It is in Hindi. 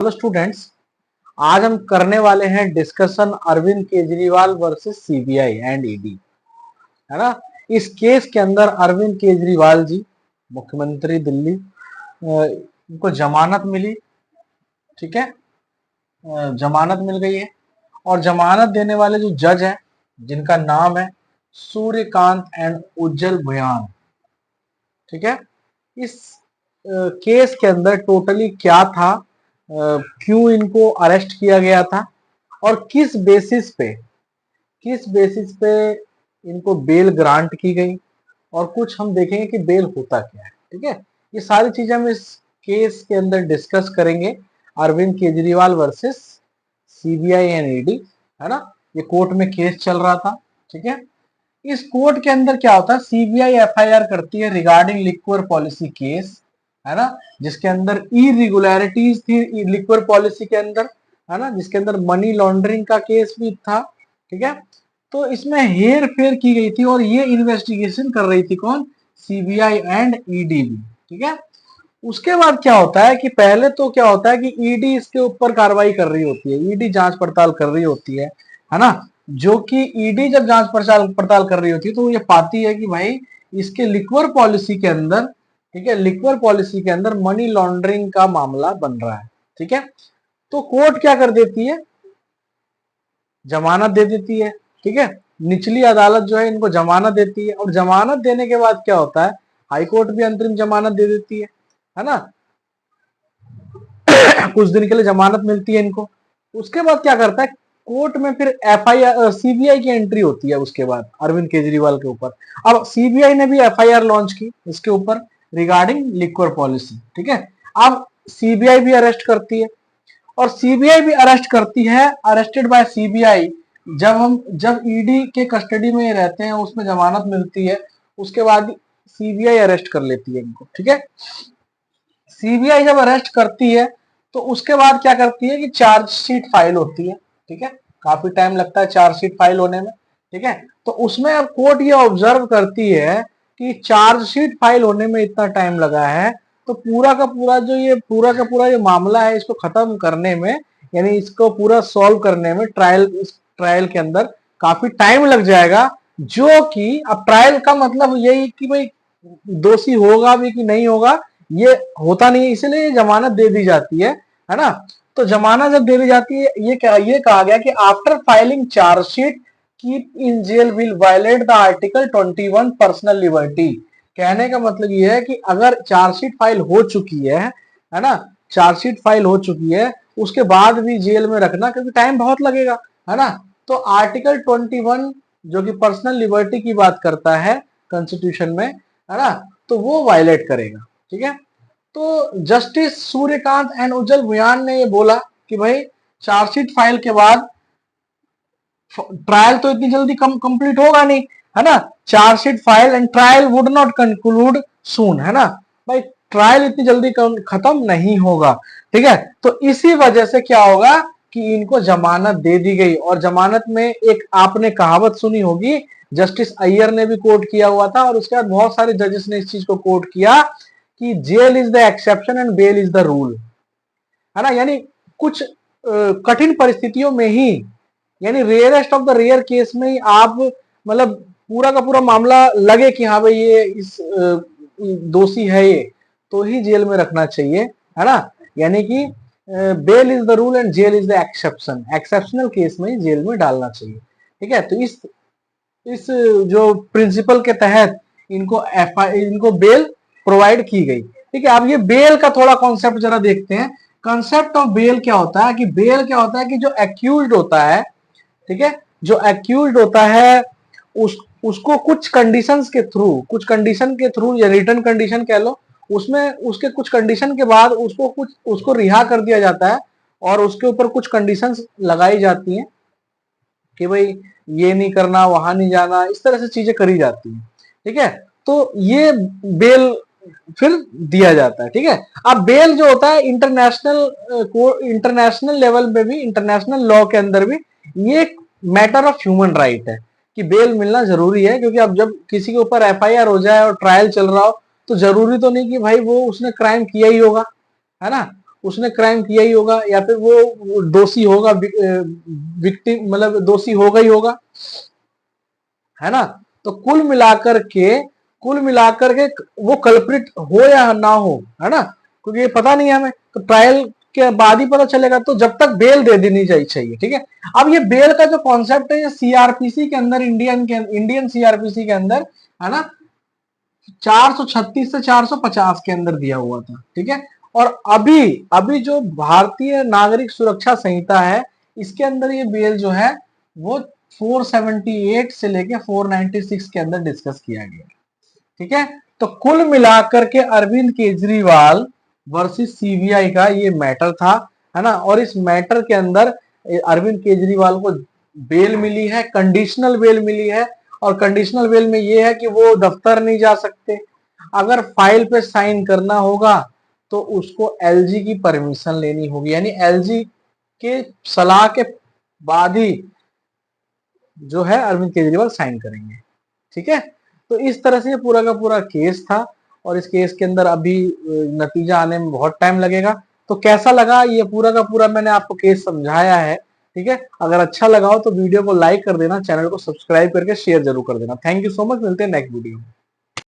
हेलो स्टूडेंट्स, आज हम करने वाले हैं discussion Arvind Kejriwal versus CBI and ED, है ना। इस केस के अंदर अरविंद केजरीवाल जी, मुख्यमंत्री दिल्ली, इनको जमानत मिली। ठीक है, जमानत मिल गई है और जमानत देने वाले जो जज हैं, जिनका नाम है सूर्यकांत एंड उज्जवल भुयान। ठीक है, इस केस के अंदर टोटली क्या था, क्यों इनको अरेस्ट किया गया था और किस बेसिस पे इनको बेल ग्रांट की गई, और कुछ हम देखेंगे कि बेल होता क्या है। ठीक है, ये सारी चीजें हम इस केस के अंदर डिस्कस करेंगे। Arvind Kejriwal versus CBI and ED, है ना। ये कोर्ट में केस चल रहा था। ठीक है, इस कोर्ट के अंदर क्या होता है, सीबीआई एफआईआर करती है रिगार्डिंग लिक्वर पॉलिसी केस, है ना, जिसके अंदर इरेगुलरिटीज थी लिक्वर पॉलिसी के अंदर, है ना, जिसके अंदर मनी लॉन्ड्रिंग का केस भी था। ठीक है, तो इसमें हेर फेर की गई थी और ये इन्वेस्टिगेशन कर रही थी कौन, सीबीआई एंड ईडी भी। ठीक है, उसके बाद क्या होता है कि पहले तो क्या होता है कि ईडी इसके ऊपर कार्रवाई कर रही होती है, ईडी जांच पड़ताल कर रही होती है ना। जो कि ईडी जब जांच पड़ताल कर रही होती है तो ये पाती है कि भाई इसके लिक्वर पॉलिसी के अंदर, ठीक है, लिक्वर पॉलिसी के अंदर मनी लॉन्ड्रिंग का मामला बन रहा है। ठीक है, तो कोर्ट क्या कर देती है, जमानत दे देती है। ठीक है, निचली अदालत जो है इनको जमानत देती है, और जमानत देने के बाद क्या होता है, हाईकोर्ट भी अंतरिम जमानत दे देती है ना। कुछ दिन के लिए जमानत मिलती है इनको। उसके बाद क्या करता है, कोर्ट में फिर एफआईआर सीबीआई की एंट्री होती है उसके बाद अरविंद केजरीवाल के ऊपर। अब सीबीआई ने भी एफआईआर लॉन्च की इसके ऊपर रिगार्डिंग लिक्वर पॉलिसी। ठीक है, अब सीबीआई भी अरेस्ट करती है, और सीबीआई भी अरेस्ट करती है, अरेस्टेड बाय सीबीआई। जब ईडी के कस्टडी में रहते हैं, उसमें जमानत मिलती है, उसके बाद सीबीआई अरेस्ट कर लेती है इनको। ठीक है, सीबीआई जब अरेस्ट करती है तो उसके बाद क्या करती है कि चार्जशीट फाइल होती है। ठीक है, काफी टाइम लगता है चार्जशीट फाइल होने में। ठीक है, तो उसमें अब कोर्ट ये ऑब्जर्व करती है कि चार्जशीट फाइल होने में इतना टाइम लगा है, तो पूरा ये मामला है, इसको खत्म करने में, यानी इसको पूरा सॉल्व करने में ट्रायल के अंदर काफी टाइम लग जाएगा। जो कि अब ट्रायल का मतलब यही कि भाई दोषी होगा भी कि नहीं होगा, ये होता नहीं है, इसलिए जमानत दे दी जाती है ना। तो जमानत जब दे दी जाती है, ये कहा गया कि after filing chargesheet keep in jail will violate the article 21 personal liberty. कहने का मतलब ये है कि अगर चार्जशीट फाइल हो चुकी है ना, चार्जशीट फाइल हो चुकी है, उसके बाद भी जेल में रखना, क्योंकि टाइम बहुत लगेगा, है ना। तो आर्टिकल 21 जो कि पर्सनल लिबर्टी की बात करता है कॉन्स्टिट्यूशन में, है ना, तो वो वायलेट करेगा। ठीक है, तो जस्टिस सूर्यकांत एंड उज्जवल भुयान ने ये बोला कि भाई चार्जशीट फाइल के बाद ट्रायल तो इतनी जल्दी कंप्लीट होगा नहीं, है ना। Chargesheet file and trial would not conclude soon, है ना भाई, ट्रायल इतनी जल्दी खत्म नहीं होगा। ठीक है, तो इसी वजह से क्या होगा कि इनको जमानत दे दी गई। और जमानत में एक आपने कहावत सुनी होगी, जस्टिस अय्यर ने भी कोट किया हुआ था, और उसके बाद बहुत सारे जजेस ने इस चीज को कोट किया कि jail is the exception and bail is the rule, है ना। यानी कुछ कठिन परिस्थितियों में ही, यानी rarest of the rare case में ही आप मतलब पूरा का पूरा मामला लगे कि हाँ भाई ये इस दोषी है ये, तो ही जेल में रखना चाहिए, है ना। यानी कि bail is the rule and jail is the exception, exceptional case में ही जेल में डालना चाहिए। ठीक है, तो इस जो प्रिंसिपल के तहत इनको बेल प्रोवाइड की गई। ठीक है, अब ये बेल का थोड़ा कॉन्सेप्ट जरा देखते हैं। कॉन्सेप्ट ऑफ बेल क्या होता है कि बेल क्या होता है कि जो एक्यूज्ड होता है, ठीक है, जो एक्यूज्ड होता है उसको कुछ कंडीशन के थ्रू या रिटर्न कंडीशन कह लो, उसमें उसके कुछ कंडीशन के बाद उसको रिहा कर दिया जाता है, और उसके ऊपर कुछ कंडीशंस लगाई जाती हैं कि भाई ये नहीं करना, वहां नहीं जाना, इस तरह से चीजें करी जाती हैं। ठीक है, तो ये बेल फिर दिया जाता है। ठीक है, अब बेल जो होता है इंटरनेशनल लेवल पे भी, इंटरनेशनल लॉ के अंदर भी ये एक मैटर ऑफ ह्यूमन राइट है कि बेल मिलना जरूरी है। क्योंकि अब जब किसी के ऊपर एफआईआर हो जाए और ट्रायल चल रहा हो, तो जरूरी तो नहीं कि भाई वो उसने क्राइम किया ही होगा, है ना। उसने क्राइम किया ही होगा, या फिर वो दोषी होगा, विक्टिम मतलब दोषी होगा ही होगा, है ना। तो कुल मिलाकर के वो कल्प्रिट हो या ना हो, है ना, क्योंकि ये पता नहीं है हमें, तो ट्रायल के बाद ही पता चलेगा। तो जब तक बेल दे देनी चाहिए, ठीक है। अब ये बेल का जो कॉन्सेप्ट है, ये सीआरपीसी के अंदर, इंडियन सीआरपीसी के अंदर, है ना, 436 से 450 के अंदर दिया हुआ था, ठीक है। और अभी अभी जो भारतीय नागरिक सुरक्षा संहिता है, इसके अंदर ये बेल जो है वो 478 से लेके 496 के अंदर डिस्कस किया गया, ठीक है। तो कुल मिलाकर के अरविंद केजरीवाल वर्सेस सीबीआई का ये मैटर था, है ना। और इस मैटर के अंदर अरविंद केजरीवाल को बेल मिली है, कंडीशनल बेल मिली है। और कंडीशनल बेल में ये है कि वो दफ्तर नहीं जा सकते, अगर फाइल पे साइन करना होगा तो उसको एलजी की परमिशन लेनी होगी, यानी एलजी के सलाह के बाद ही जो है अरविंद केजरीवाल साइन करेंगे, ठीक है। तो इस तरह से ये पूरा का पूरा केस था, और इस केस के अंदर अभी नतीजा आने में बहुत टाइम लगेगा। तो कैसा लगा ये पूरा का पूरा मैंने आपको केस समझाया है, ठीक है। अगर अच्छा लगा हो तो वीडियो को लाइक कर देना, चैनल को सब्सक्राइब करके शेयर जरूर कर देना। थैंक यू सो मच, मिलते हैं नेक्स्ट वीडियो में।